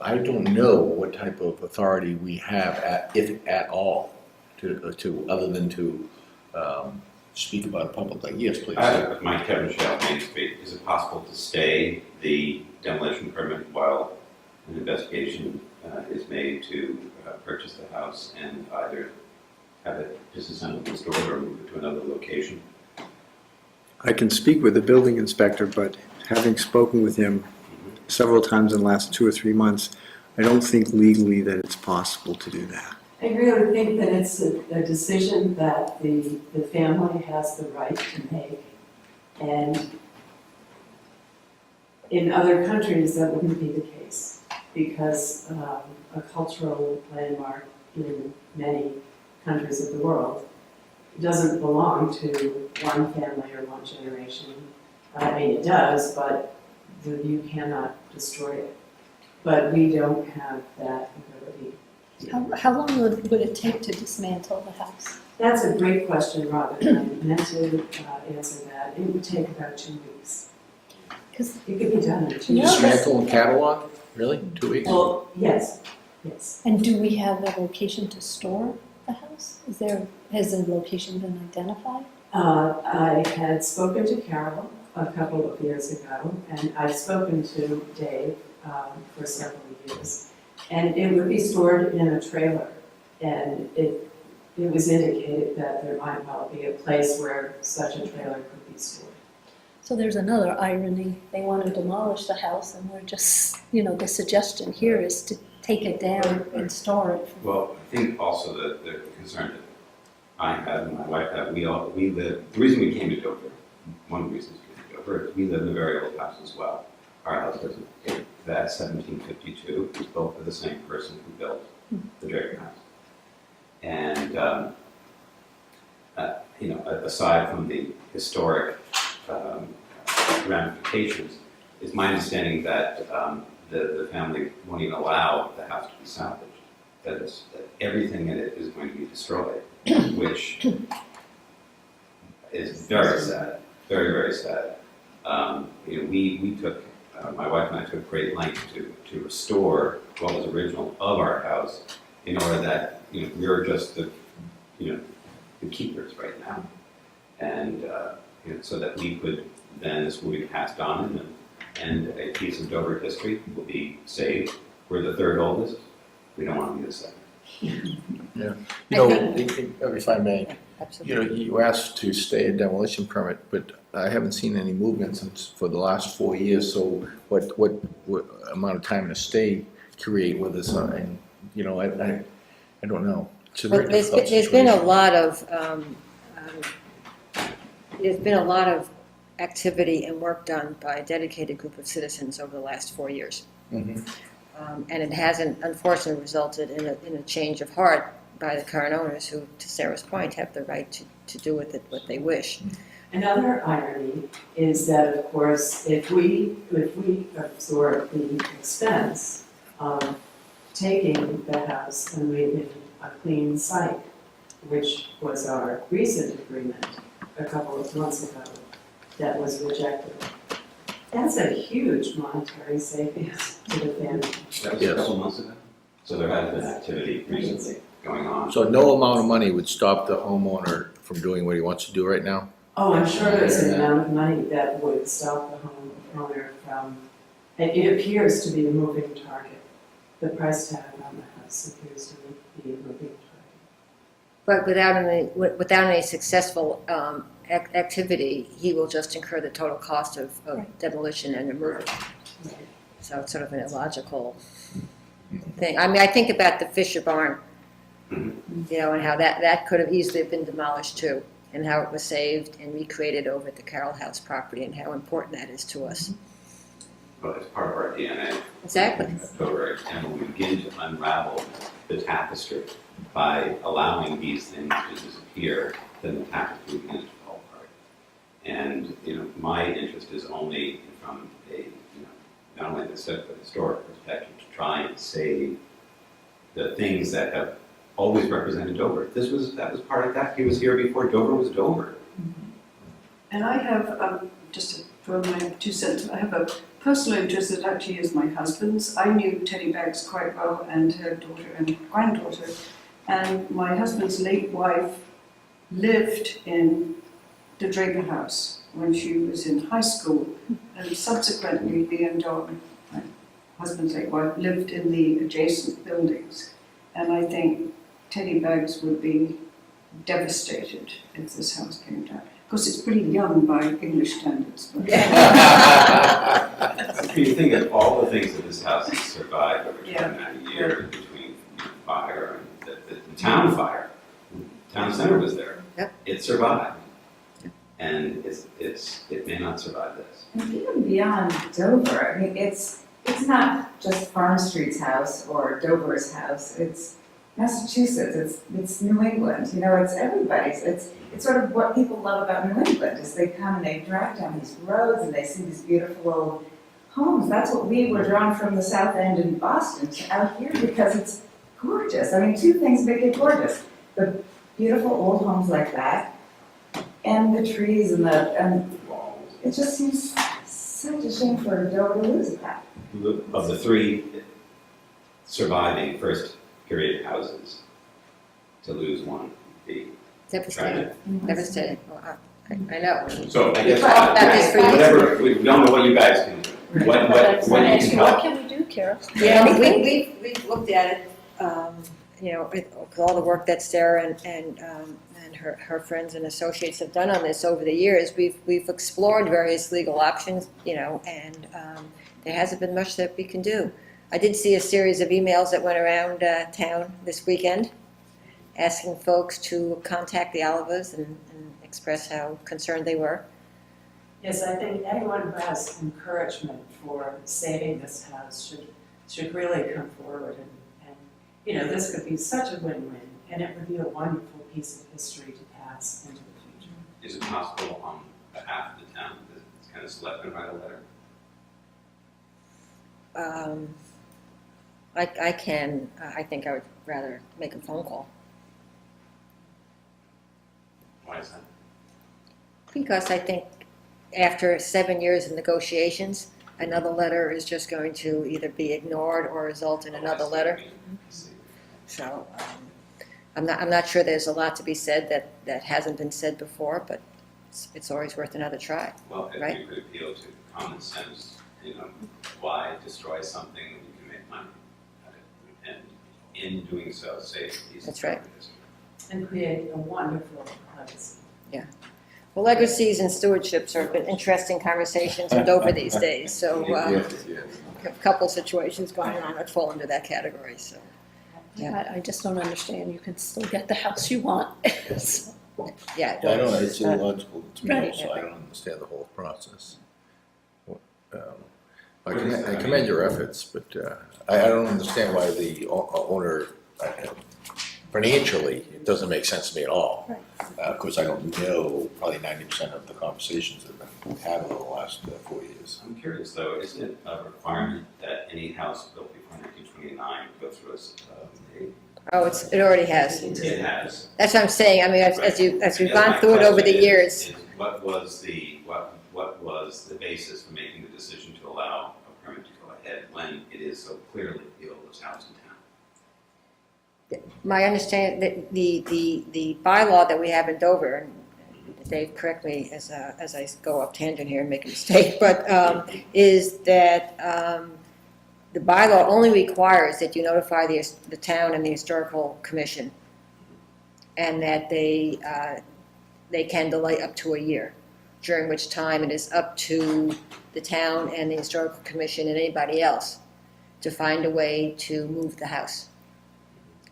I don't know what type of authority we have, if at all, to other than to speak about it publicly. Yes, please. Mike Kevin Shell, Main Street. Is it possible to stay the demolition permit while an investigation is made to purchase the house and either have it disassembled and stored or move it to another location? I can speak with the building inspector, but having spoken with him several times in the last 2 or 3 months, I don't think legally that it's possible to do that. I really think that it's a decision that the family has the right to make. And in other countries, that wouldn't be the case, because a cultural landmark in many countries of the world doesn't belong to one family or one generation. I mean, it does, but you cannot destroy it. But we don't have that ability. How long would it take to dismantle the house? That's a great question, Robin. I meant to answer that. It would take about 2 weeks. 'Cause- It could be done in 2 No, weeks. Dismantle and catalog, really, 2 weeks? Well, yes, yes. And do we have a location to store the house? Has a location been identified? I had spoken to Carol a couple of years ago, and I've spoken to Dave for several years. And it would be stored in a trailer, and it was indicated that there might well be a place where such a trailer could be stored. So there's another irony. They want to demolish the house and we're just, the suggestion here is to take it down and store it. Well, I think also the concern that I have and my wife have, we live, the reason we came to Dover, one of the reasons we came to Dover, is we live in a very old house as well. Our house doesn't date that 1752, was built by the same person who built the Draper House. And, aside from the historic ramifications, it's my understanding that the family won't even allow the house to be salvaged. That everything in it is going to be destroyed, which is very sad, very, very sad. We took, my wife and I took great lengths to restore what was original of our house in order that, we're just the keepers right now. And, so that we could, then this will be passed on and a piece of Dover history will be saved. We're the third oldest. We don't want to be the second. If I may, Absolutely. you asked to stay a demolition permit, but I haven't seen any movement for the last 4 years, so what amount of time to stay create with us, and, I don't know. It's a very Well, there's difficult been a situation. lot of, activity and work done by a dedicated group of citizens over the last 4 years. Mhm. And it hasn't unfortunately resulted in a change of heart by the current owners who, to Sarah's point, have the right to do with it what they wish. Another irony is that, of course, if we absorb the expense of taking the house and making a clean site, which was our recent agreement a couple of months ago that was rejected, that's a huge monetary savings to the family. That was a couple months ago. So there has been activity recently going on. So no amount of money would stop the homeowner from doing what he wants to do right now? Oh, I'm sure there's an amount of money that would stop the homeowner from, it appears to be a moving target. The price tag on the house appears to be a moving target. But without any successful activity, he will just incur the total cost of Right. demolition and removal. Right. So it's sort of an illogical thing. I mean, I think about the Fisher barn, and how that could have easily been demolished too, and how it was saved and recreated over at the Carroll House property, and how important that is to us. But it's part of our DNA. Exactly. Dover, and when we begin to unravel the tapestry by allowing these things to disappear, then the tapestry begins to fall apart. And, my interest is only from a, not only the historic perspective, to try and save the things that have always represented Dover. That was part of that. He was here before Dover was Dover. And I have, just to throw my 2 cents, I have a personal interest that actually is my husband's. I knew Teddy Baggs quite well, and her daughter and granddaughter. And my husband's late wife lived in the Draper House when she was in high school. And subsequently, me and Don, my husband's late wife, lived in the adjacent buildings. And I think Teddy Baggs would be devastated if this house came down. Of course, it's pretty young by English standards. But If you think of all the things that this house has survived over Yeah. 29 years between fire and the town fire, town center was there. Yep. It survived. And it may not survive this. And even beyond Dover, I mean, it's not just Farm Street's house or Dover's house, it's Massachusetts, it's New England, it's everybody's. It's sort of what people love about New England, is they come and they drive down these roads and they see these beautiful old homes. That's what we were drawn from the South End in Boston to out here, because it's gorgeous. I mean, 2 things make it gorgeous. The beautiful old homes like that, and the trees and it just seems such a shame for Dover to lose that. Of the 3 surviving first period houses, to lose one would be Devastating, tragic. devastating. Well, I know. So I guess, Talked about this for years. whatever, we don't know what you guys can do. What you can What help. can we do, Carol? Yeah, we've looked at it, you know, with all the work that Sarah and her friends and associates have done on this over the years. We've explored various legal options, you know, and there hasn't been much that we can do. I did see a series of emails that went around town this weekend, asking folks to contact the Olivas and express how concerned they were. Yes, I think anyone who has encouragement for saving this house should really come forward and, you know, this could be such a win-win, and it would be a wonderful piece of history to pass into the future. Is it possible on behalf of the town to kind of Selectmen write a letter? I can, I think I would rather make a phone call. Why is that? Because I think after 7 years of negotiations, another letter is just going to either be ignored or result in another letter. So I'm not sure there's a lot to be said that hasn't been said before, but it's always worth another try. Well, if Right. you could appeal to common sense, you know, why destroy something when you can make money out of it? And in doing so, save these. That's right. properties. And create a wonderful legacy. Well, legacies and stewardships have been interesting conversations in Dover these days, so a couple of situations going on that fall into that category, so. Yeah. I just don't understand, you can still get the house you want. So, Yeah. I don't know, it's illogical to me Right. also, I don't understand the whole process. I commend your efforts, but I don't understand why the owner, financially, it doesn't make sense to me at all. Right. Of course, I don't know probably 90% of the conversations that have been had over the last 4 years. I'm curious though, isn't it a requirement that any house built before 1929 go through Oh, it already has. It has. That's what I'm saying, I mean, as we've Yes, gone my through it over the question years. is what was the basis for making the decision to allow a permit to go ahead when it is so clearly the oldest house in town? My understanding, that the bylaw that we have in Dover, and Dave, correct me as I go off tangent here and make a mistake, but is that the bylaw only requires that you notify the town and the historical commission, and that they can delay up to a year, during which time it is up to the town and the historical commission and anybody else to find a way to move the house.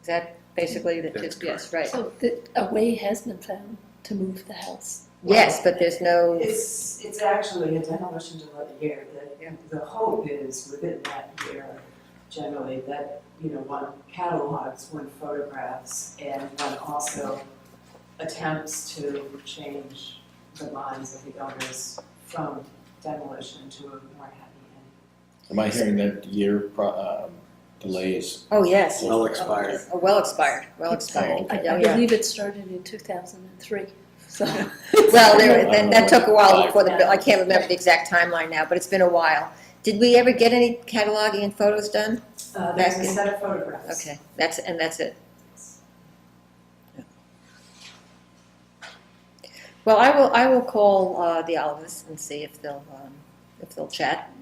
Is that basically the, That's yes, right? So a way has been found to move the house. Yes, but there's no, It's actually a demolition delay year. Yeah. The hope is within that year, generally, that, you know, one catalogs, one photographs, and one also attempts to change the minds of the owners from demolition to a more happy end. Am I hearing that year delay is oh, yes. Well expired. Oh, well expired, well expired. Oh, okay. Oh, I yeah. believe it started in 2003, so. Well, that took a while before the bill, I can't remember the exact timeline now, but it's been a while. Did we ever get any cataloging and photos done? There's a set of photographs. Okay, that's it. Well, I will call the Olivers and see if they'll chat,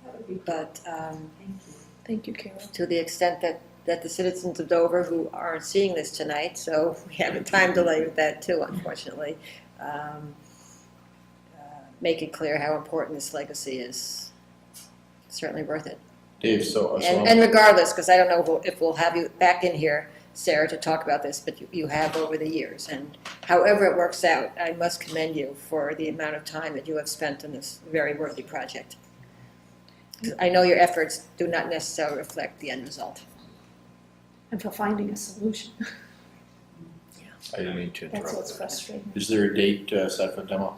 That would be great. but Thank you. Thank you, Carol. to the extent that the citizens of Dover who aren't seeing this tonight, so we have a time delay with that too, unfortunately, make it clear how important this legacy is. Certainly worth it. Dave, so And regardless, because I don't know if we'll have you back in here, Sarah, to talk about this, but you have over the years. And however it works out, I must commend you for the amount of time that you have spent on this very worthy project. I know your efforts do not necessarily reflect the end result. And for finding a solution. I didn't mean to That's what's interrupt. frustrating. Is there a date set for demo?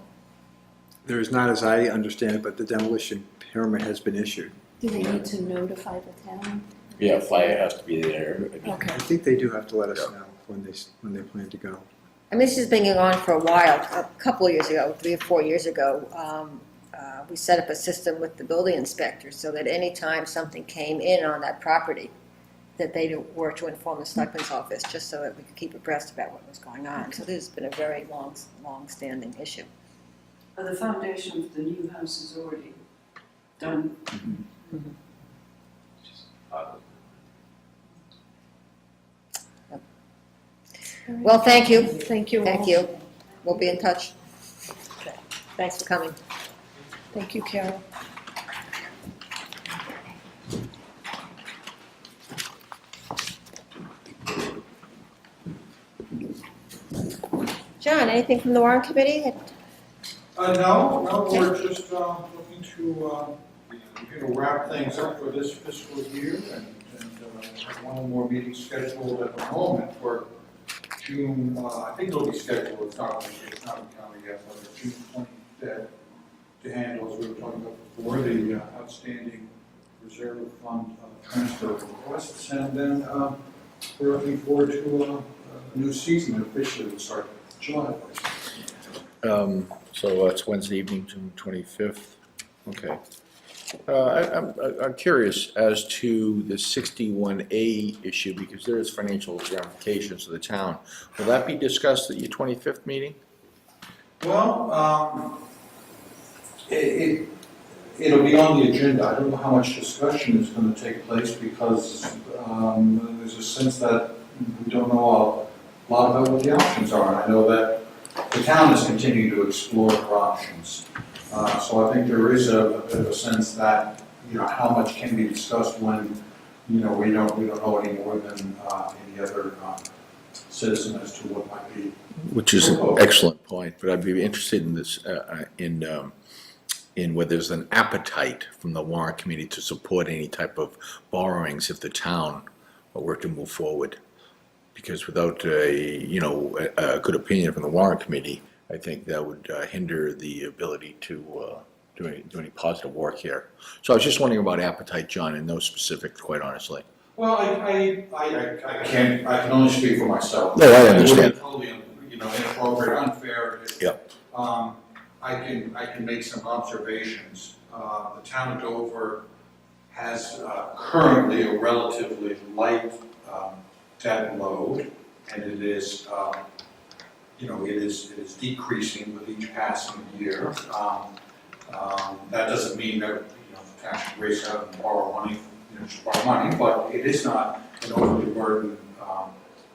There is not, as I understand it, but the demolition permit has been issued. Do they need to notify the town? Yeah, fire has to be there. Okay. I think they do have to let us know. when they plan to go. I mean, this has been going on for a while. A couple of years ago, 3 or 4 years ago, we set up a system with the building inspector so that anytime something came in on that property, that they were to inform the selectman's office, just so that we could keep abreast about what was going on. So this has been a very long-standing issue. The foundation for the new house is already done. Well, thank you. Thank you all. Thank you. We'll be in touch. Thanks for coming. Thank you, Carol. John, anything from the warrant committee? No, we're just looking to wrap things up for this fiscal year and have one more meeting scheduled at the moment for June, I think it'll be scheduled, it's not counted yet, but it's June 25th to handle, as we were talking about before, the outstanding reserve fund transfer requests. And then we're looking forward to a new season officially will start July 1st. So it's Wednesday evening, June 25th. Okay. I'm curious as to the 61A issue, because there is financial ramifications to the town. Will that be discussed at your 25th meeting? Well, it'll be on the agenda. I don't know how much discussion is going to take place because there's a sense that we don't know a lot about what the options are. And I know that the town is continuing to explore her options. So I think there is a bit of a sense that, how much can be discussed when, we don't know any more than any other citizen as to what might be. Which is an excellent point, but I'd be interested in this, in whether there's an appetite from the warrant committee to support any type of borrowings if the town were to move forward. Because without a good opinion from the warrant committee, I think that would hinder the ability to do any positive work here. So I was just wondering about appetite, John, and no specifics, quite honestly. Well, I can only speak for myself. No, I understand. It would be totally, inappropriate, unfair. Yep. I can make some observations. The town of Dover has currently a relatively light debt load, and it is, it is decreasing with each passing year. That doesn't mean that, the town should race out and borrow money, but it is not an overly burdened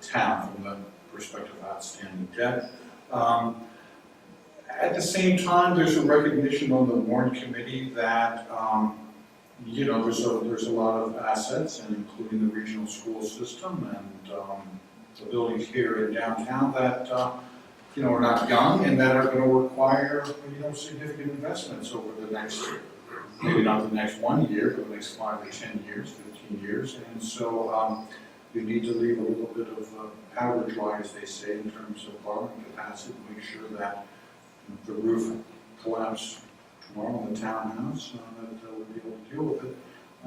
town from the perspective of outstanding debt. At the same time, there's a recognition on the warrant committee that, there's a lot of assets, and including the regional school system and the buildings here in downtown that, are not young and that are going to require, significant investments over the next, maybe not the next 1 year, but the next 5 or 10 years, 15 years. And so you need to leave a little bit of powder dry, as they say, in terms of borrowing capacity, to make sure that if the roof collapsed tomorrow in the townhouse, that we'll be able to deal with it.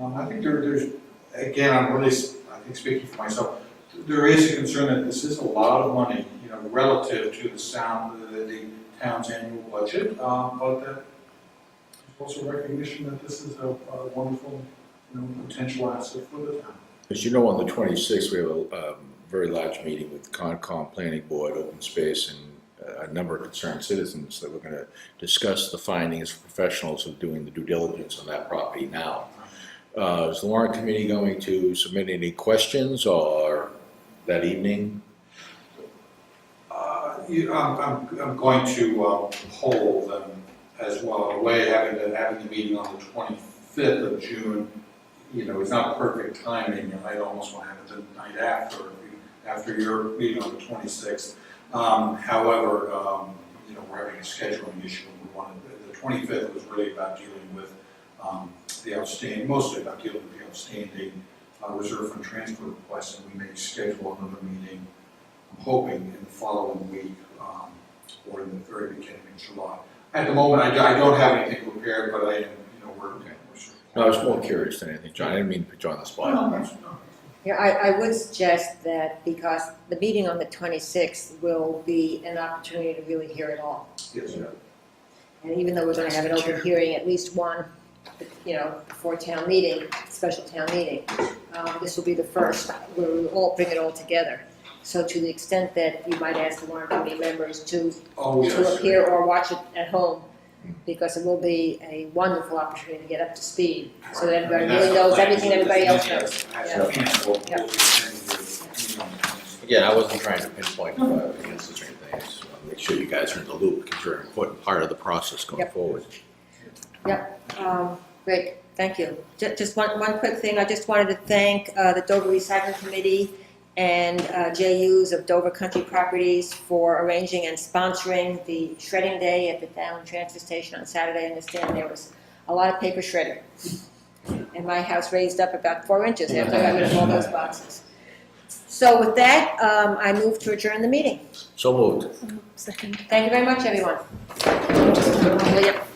I think there's, again, I think speaking for myself, there is a concern that this is a lot of money, relative to the town's annual budget, but that there's also recognition that this is a wonderful, potential asset for the town. As you know, on the 26th, we have a very large meeting with Concom, Planning Board, Open Space, and a number of concerned citizens that we're going to discuss the findings of professionals of doing the due diligence on that property now. Is the warrant committee going to submit any questions or that evening? I'm going to hold them as well. In a way, having the meeting on the 25th of June, it's not perfect timing. I almost want to have it the night after your meeting on the 26th. However, we're having a scheduling issue. The 25th was really about dealing with mostly about dealing with the outstanding reserve fund transfer requests, and we may schedule another meeting, I'm hoping, in the following week, or in the very beginning of July. At the moment, I don't have anything prepared, but we're No, I was more curious than anything, John. I didn't mean to put you on the spot. No, that's no. Yeah, I would suggest that because the meeting on the 26th will be an opportunity to really hear it all. Yes, sir. And even though we're gonna have an open hearing, at least one, before town meeting, special town meeting, this will be the first, where we'll all bring it all together. So to the extent that you might ask the warrant committee members to Oh, yes. appear or watch it at home, because it will be a wonderful opportunity to get up to speed, so that everybody really knows everything everybody else knows. Yeah. Again, I wasn't trying to pinpoint against this or anything, I just want to make sure you guys are in the loop, because you're an important part of the process going Yep. forward. Great, thank you. Just one quick thing, I just wanted to thank the Dover Recycling Committee and Jay Hughes of Dover Country Properties for arranging and sponsoring the shredding day at the Downland Transfer Station on Saturday. I understand there was a lot of paper shredded. And my house raised up about 4 inches after I got rid of all those boxes. So with that, I move to adjourn the meeting. So moved. Second. Thank you very much, everyone. Yep.